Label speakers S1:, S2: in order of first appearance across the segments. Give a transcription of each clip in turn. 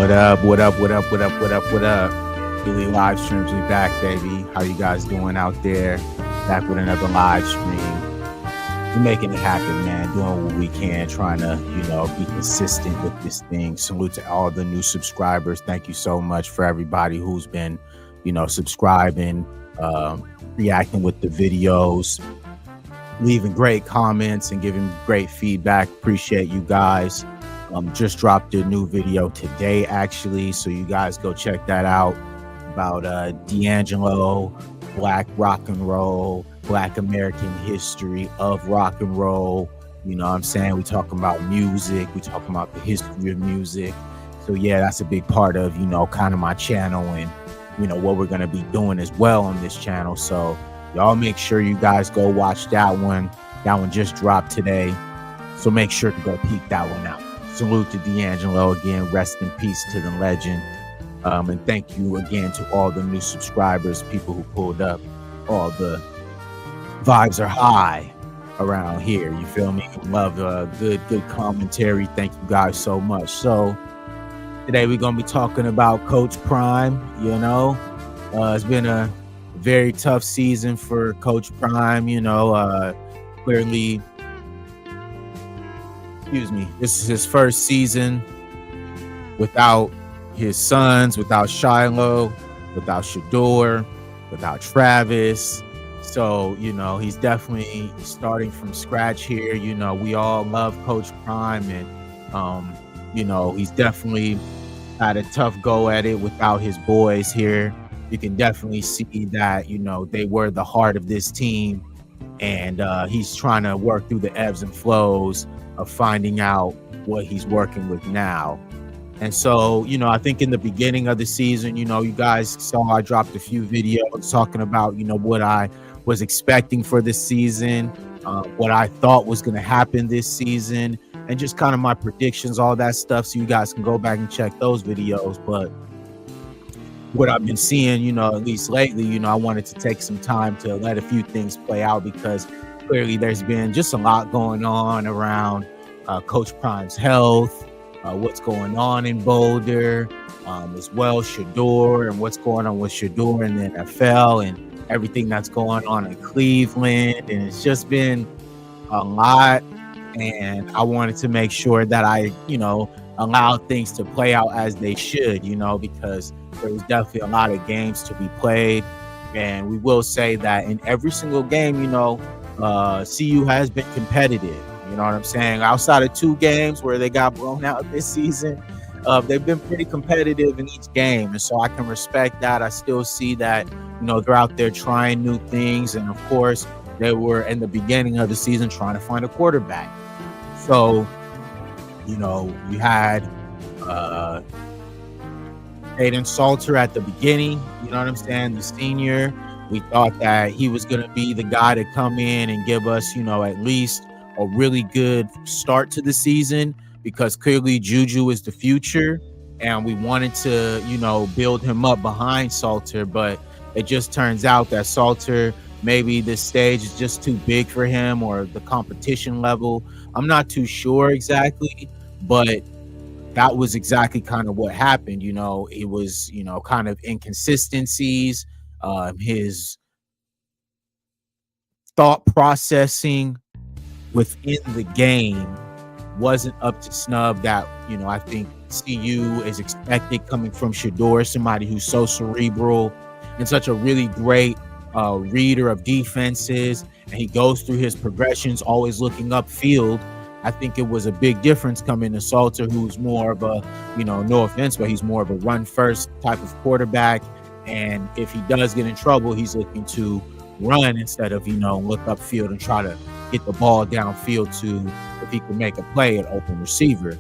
S1: What up? What up? What up? What up? What up? What up? Daily live streams, we back, baby. How you guys doing out there? Back with another live stream. We're making it happen, man. Doing what we can, trying to, be consistent with this thing. Salute to all the new subscribers. Thank you so much for everybody who's been, subscribing, reacting with the videos, leaving great comments and giving great feedback. Appreciate you guys. Just dropped a new video today, actually, so you guys go check that out, about D'Angelo, Black rock and roll, Black American history of rock and roll. You know what I'm saying? We talking about music, we talking about the history of music. So yeah, that's a big part of, kind of my channel and, what we're going to be doing as well on this channel. So y'all make sure you guys go watch that one. That one just dropped today. So make sure to go peek that one out. Salute to D'Angelo again. Rest in peace to the legend. And thank you again to all the new subscribers, people who pulled up. All the vibes are high around here. You feel me? Love good commentary. Thank you guys so much. So today we're gonna be talking about Coach Prime. It's been a very tough season for Coach Prime. Clearly. This is his first season without his sons, without Shiloh, without Shador, without Travis. So, he's definitely starting from scratch here. We all love Coach Prime, and, he's definitely had a tough go at it without his boys here. You can definitely see that, they were the heart of this team, and he's trying to work through the ebbs and flows of finding out what he's working with now. And so, I think in the beginning of the season, you guys saw I dropped a few videos talking about, what I was expecting for this season, what I thought was going to happen this season, and just kind of my predictions, all that stuff. So you guys can go back and check those videos. But what I've been seeing, at least lately, I wanted to take some time to let a few things play out, because clearly there's been just a lot going on around Coach Prime's health, what's going on in Boulder, as well Shador, and what's going on with Shador in the NFL, and everything that's going on in Cleveland. And it's just been a lot, and I wanted to make sure that I allow things to play out as they should, because there was definitely a lot of games to be played. And we will say that in every single game, CU has been competitive. You know what I'm saying? Outside of 2 games where they got blown out this season, they've been pretty competitive in each game. And so I can respect that. I still see that, they're out there trying new things. And of course, they were in the beginning of the season trying to find a quarterback. So, you had Aiden Salter at the beginning, you know what I'm saying? The senior. We thought that he was going to be the guy to come in and give us, at least a really good start to the season, because clearly Juju is the future, and we wanted to, build him up behind Salter. But it just turns out that Salter, maybe this stage is just too big for him, or the competition level. I'm not too sure exactly, but that was exactly kind of what happened. It was, kind of inconsistencies. His thought processing within the game wasn't up to snub that, I think CU is expected coming from Shador, somebody who's so cerebral and such a really great reader of defenses. And he goes through his progressions, always looking upfield. I think it was a big difference coming to Salter, who's more of a, no offense, but he's more of a run first type of quarterback. And if he does get in trouble, he's looking to run instead of, look upfield and try to get the ball downfield to, if he can make a play, an open receiver.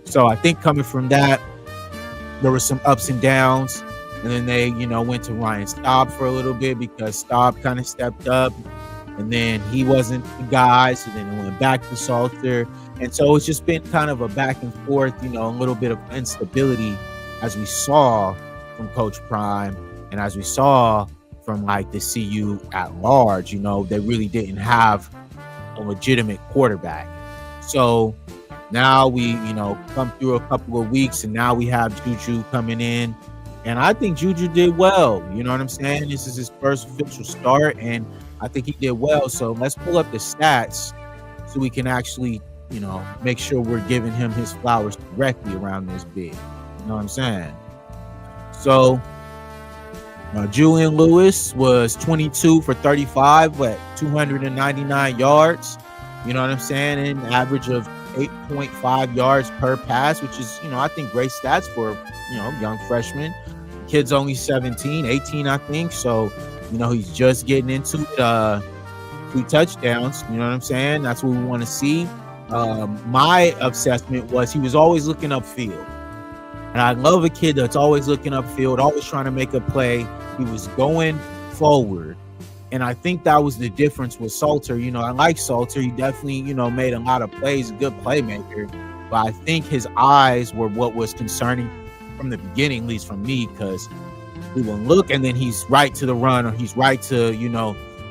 S1: So I think coming from that, there were some ups and downs. And then they, went to Ryan Staub for a little bit, because Staub kind of stepped up. And then he wasn't the guy, so then it went back to Salter. And so it's just been kind of a back and forth, a little bit of instability, as we saw from Coach Prime, and as we saw from like the CU at large. They really didn't have a legitimate quarterback. So Now we, come through a couple of weeks, and now we have Juju coming in. And I think Juju did well. You know what I'm saying? This is his first official start, and I think he did well. So let's pull up the stats so we can actually, make sure we're giving him his flowers directly around this big. You know what I'm saying? So Julian Lewis was 22 for 35 at 299 yards. You know what I'm saying? An average of 8.5 yards per pass, which is, I think great stats for, young freshman. Kid's only 17, 18, I think. So, he's just getting into it. 2 touchdowns. You know what I'm saying? That's what we want to see. My assessment was he was always looking upfield. And I love a kid that's always looking upfield, always trying to make a play. He was going forward. And I think that was the difference with Salter. I like Salter. He definitely, made a lot of plays, a good playmaker. But I think his eyes were what was concerning from the beginning, at least from me, because he will look and then he's right to the run, or he's right to,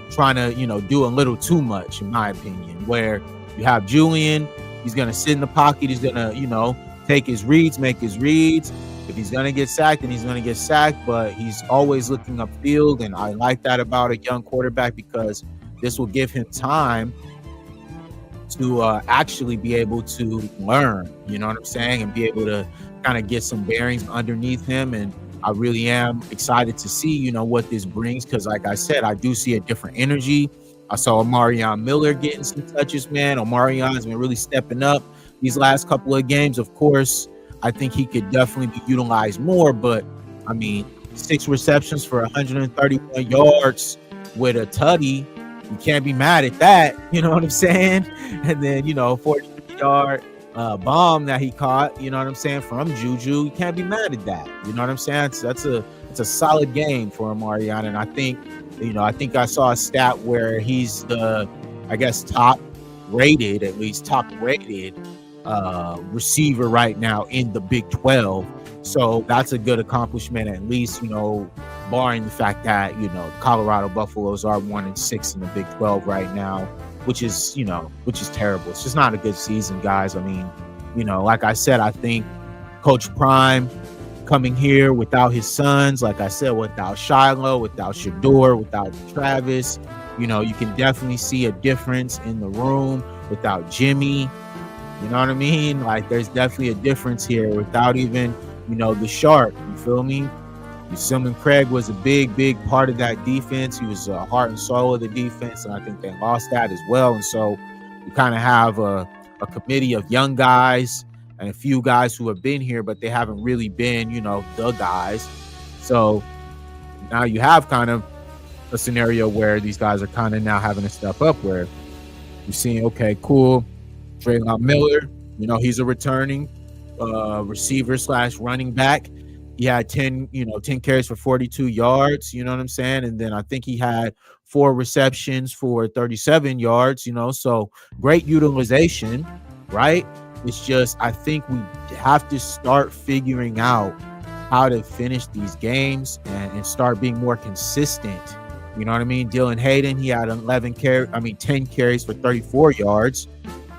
S1: trying to, do a little too much, in my opinion, where you have Julian, he's going to sit in the pocket. He's going to, take his reads, make his reads. If he's going to get sacked, then he's going to get sacked, but he's always looking upfield. And I like that about a young quarterback, because this will give him time to actually be able to learn, you know what I'm saying, and be able to kind of get some bearings underneath him. And I really am excited to see, what this brings, because like I said, I do see a different energy. I saw Omarion Miller getting some touches, man. Omarion's been really stepping up these last couple of games. Of course, I think he could definitely be utilized more, but I mean, 6 receptions for 131 yards with a tutty. You can't be mad at that. You know what I'm saying? And then, 43-yard bomb that he caught, you know what I'm saying, from Juju. You can't be mad at that. You know what I'm saying? It's a solid game for Omarion. And I think, I saw a stat where he's the, I guess, top rated receiver right now in the Big 12. So that's a good accomplishment, at least, barring the fact that, Colorado Buffaloes are 1-6 in the Big 12 right now, which is terrible. It's just not a good season, guys. I mean, like I said, I think Coach Prime coming here without his sons, like I said, without Shiloh, without Shador, without Travis, you can definitely see a difference in the room without Jimmy. You know what I mean? Like, there's definitely a difference here without even, the shark. You feel me? Simon Craig was a big part of that defense. He was the heart and soul of the defense, and I think they lost that as well. And so you kind of have a committee of young guys and a few guys who have been here, but they haven't really been, the guys. So now you have kind of a scenario where these guys are kind of now having to step up, where you're seeing, okay, cool, Draylon Miller, he's a returning receiver / running back. He had 10 carries for 42 yards, you know what I'm saying? And then I think he had 4 receptions for 37 yards, so great utilization, right? It's just, I think we have to start figuring out how to finish these games and start being more consistent. You know what I mean? Dylan Hayden, he had 10 carries for 34 yards.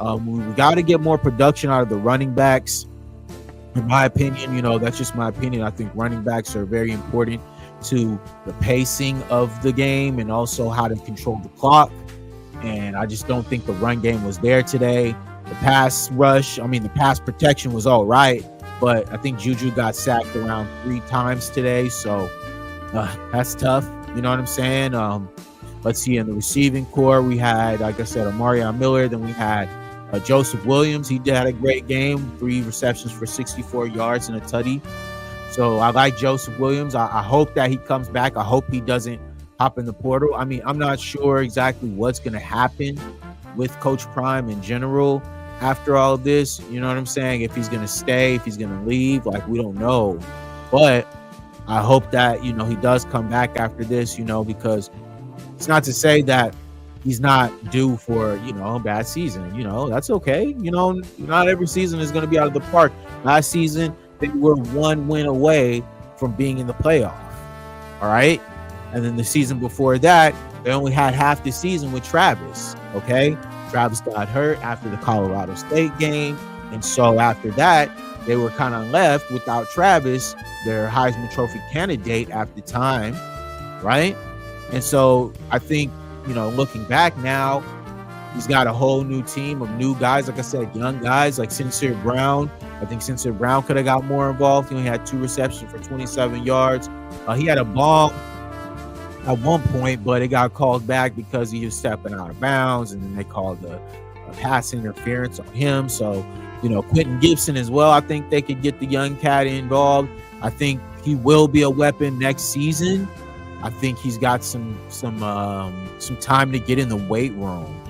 S1: We got to get more production out of the running backs. In my opinion, that's just my opinion. I think running backs are very important to the pacing of the game and also how to control the clock. And I just don't think the run game was there today. The pass protection was all right, but I think Juju got sacked around 3 times today. So that's tough. You know what I'm saying? Let's see, in the receiving core, we had, like I said, Omarion Miller. Then we had Joseph Williams. He had a great game, 3 receptions for 64 yards and a tutty. So I like Joseph Williams. I hope that he comes back. I hope he doesn't hop in the portal. I mean, I'm not sure exactly what's going to happen with Coach Prime in general after all of this. You know what I'm saying? If he's going to stay, if he's going to leave, like, we don't know. But I hope that, he does come back after this, because it's not to say that he's not due for, a bad season. That's okay. Not every season is going to be out of the park. Last season, they were 1 win away from being in the playoff. All right. And then the season before that, they only had half the season with Travis. Okay. Travis got hurt after the Colorado State game. And so after that, they were kind of left without Travis, their Heisman Trophy candidate at the time, right? And so I think, looking back now, he's got a whole new team of new guys. Like I said, young guys like Sincere Brown. I think Sincere Brown could have got more involved. He only had 2 receptions for 27 yards. He had a bomb at one point, but it got called back because he was stepping out of bounds, and then they called a pass interference on him. So, Quentin Gibson as well. I think they could get the young cat involved. I think he will be a weapon next season. I think he's got some time to get in the weight room.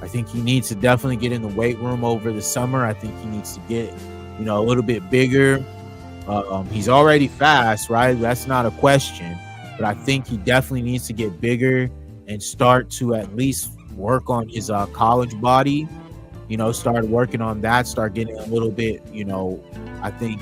S1: I think he needs to definitely get in the weight room over the summer. I think he needs to get, a little bit bigger. He's already fast, right? That's not a question. But I think he definitely needs to get bigger and start to at least work on his college body. Start working on that. Start getting a little bit, I think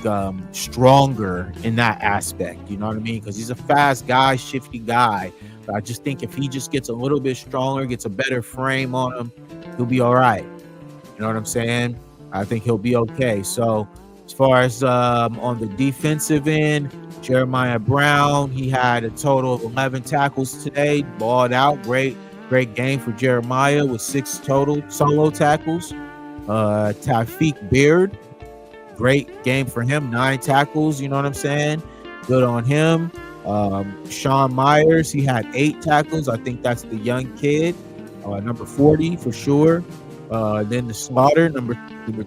S1: stronger in that aspect. You know what I mean? Because he's a fast guy, shifty guy. But I just think if he just gets a little bit stronger, gets a better frame on him, he'll be all right. You know what I'm saying? I think he'll be okay. So as far as on the defensive end, Jeremiah Brown, he had a total of 11 tackles today, balled out. Great game for Jeremiah with 6 total solo tackles. Taufik Beard, great game for him, 9 tackles. You know what I'm saying? Good on him. Sean Myers, he had 8 tackles. I think that's the young kid, number 40 for sure. Then the Slaughter, number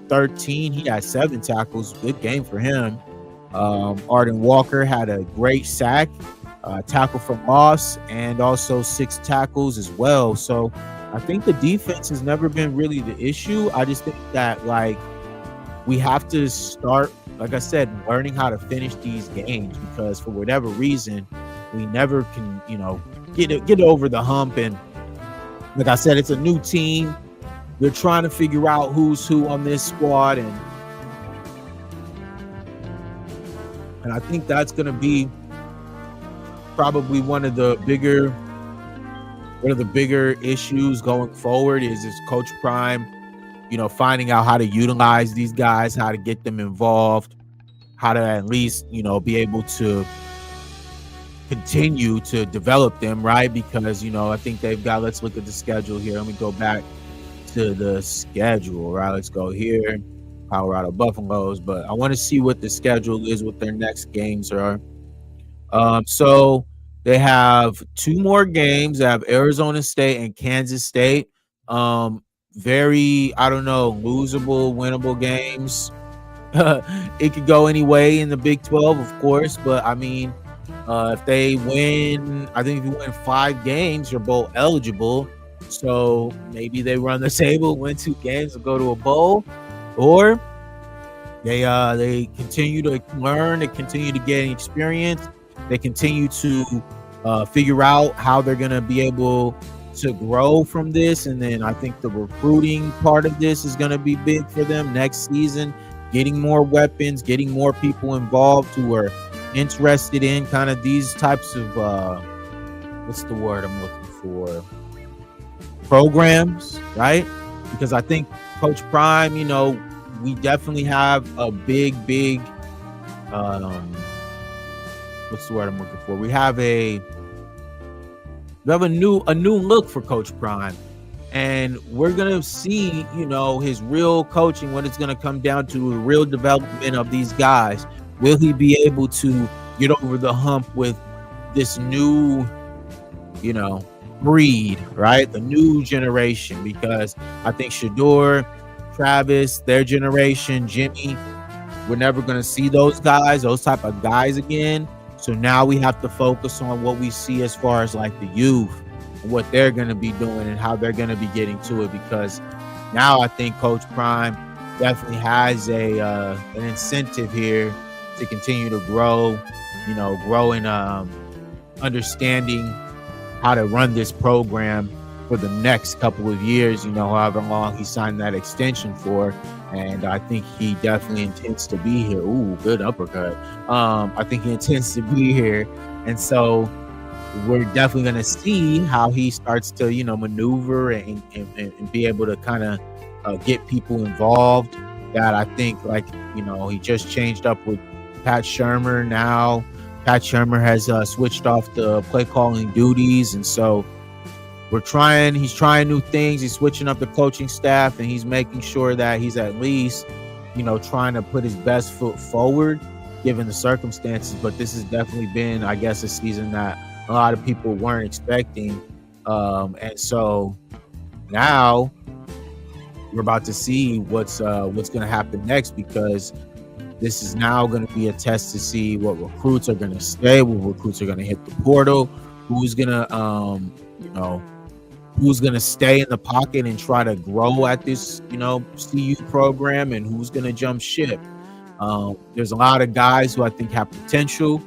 S1: 13, he had 7 tackles. Good game for him. Arden Walker had a great sack, tackle for loss, and also 6 tackles as well. So I think the defense has never been really the issue. I just think that we have to start, like I said, learning how to finish these games, because for whatever reason, we never can, get over the hump. And like I said, it's a new team. They're trying to figure out who's who on this squad, and I think that's going to be probably one of the bigger issues going forward is Coach Prime, finding out how to utilize these guys, how to get them involved, how to at least, be able to continue to develop them, right? Because, I think they've got, let's look at the schedule here. Let me go back to the schedule, right? Let's go here. Colorado Buffaloes, but I want to see what the schedule is, what their next games are. So they have 2 more games. They have Arizona State and Kansas State. Very, losable, winnable games. It could go any way in the Big 12, of course, but I mean, if they win, I think if you win 5 games, you're bowl eligible. So maybe they run the table, win 2 games, and go to a bowl. Or they continue to learn, they continue to gain experience, they continue to figure out how they're going to be able to grow from this. And then I think the recruiting part of this is going to be big for them next season, getting more weapons, getting more people involved who are interested in kind of these types of, what's the word I'm looking for? Programs, right? Because I think Coach Prime, we definitely have a big, what's the word I'm looking for? We have a new look for Coach Prime, and we're gonna see, his real coaching, what it's gonna come down to, the real development of these guys. Will he be able to get over the hump with this new, breed, right? The new generation, because I think Shador, Travis, their generation, Jimmy, we're never going to see those type of guys again. So now we have to focus on what we see as far as like the youth, what they're going to be doing and how they're going to be getting to it, because now I think Coach Prime definitely has an incentive here to continue to grow, grow in understanding how to run this program for the next couple of years, however long he signed that extension for. And I think he definitely intends to be here. Ooh, good uppercut. I think he intends to be here. And so we're definitely going to see how he starts to, maneuver and be able to kind of get people involved. that I think, like, he just changed up with Pat Shermer now. Pat Shermer has switched off the play calling duties, and so he's trying new things. He's switching up the coaching staff, and he's making sure that he's at least, trying to put his best foot forward given the circumstances. But this has definitely been, I guess, a season that a lot of people weren't expecting. And so now we're about to see what's going to happen next, because this is now going to be a test to see what recruits are going to stay, what recruits are going to hit the portal, who's going to, who's going to stay in the pocket and try to grow at this, CU program, and who's going to jump ship. There's a lot of guys who I think have potential.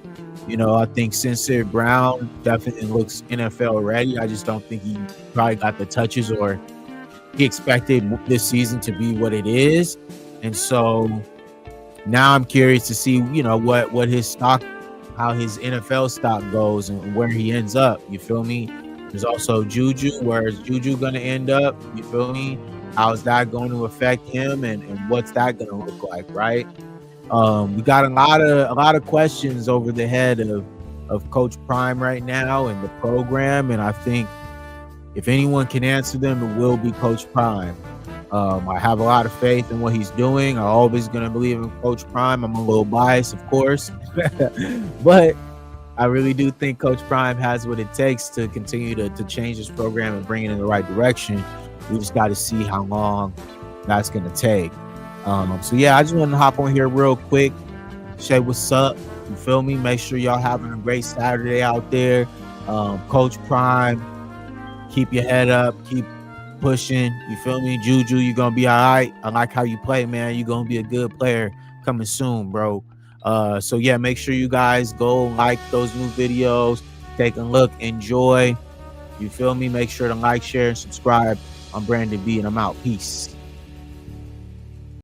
S1: I think Sincere Brown definitely looks NFL ready. I just don't think he probably got the touches, or he expected this season to be what it is. And so now I'm curious to see, what his stock, how his NFL stock goes, and where he ends up. You feel me? There's also Juju. Where is Juju going to end up? You feel me? How's that going to affect him, and what's that going to look like, right? We got a lot of questions over the head of Coach Prime right now and the program, and I think if anyone can answer them, it will be Coach Prime. I have a lot of faith in what he's doing. I'm always going to believe in Coach Prime. I'm a little biased, of course, but I really do think Coach Prime has what it takes to continue to change this program and bring it in the right direction. We just got to see how long that's going to take. So yeah, I just want to hop on here real quick, say what's up. You feel me? Make sure y'all having a great Saturday out there. Coach Prime, keep your head up, keep pushing. You feel me? Juju, you're gonna be all right. I like how you play, man. You're gonna be a good player coming soon, bro. So yeah, make sure you guys go like those new videos, take a look, enjoy. You feel me? Make sure to like, share, and subscribe. I'm Brandon B, and I'm out. Peace.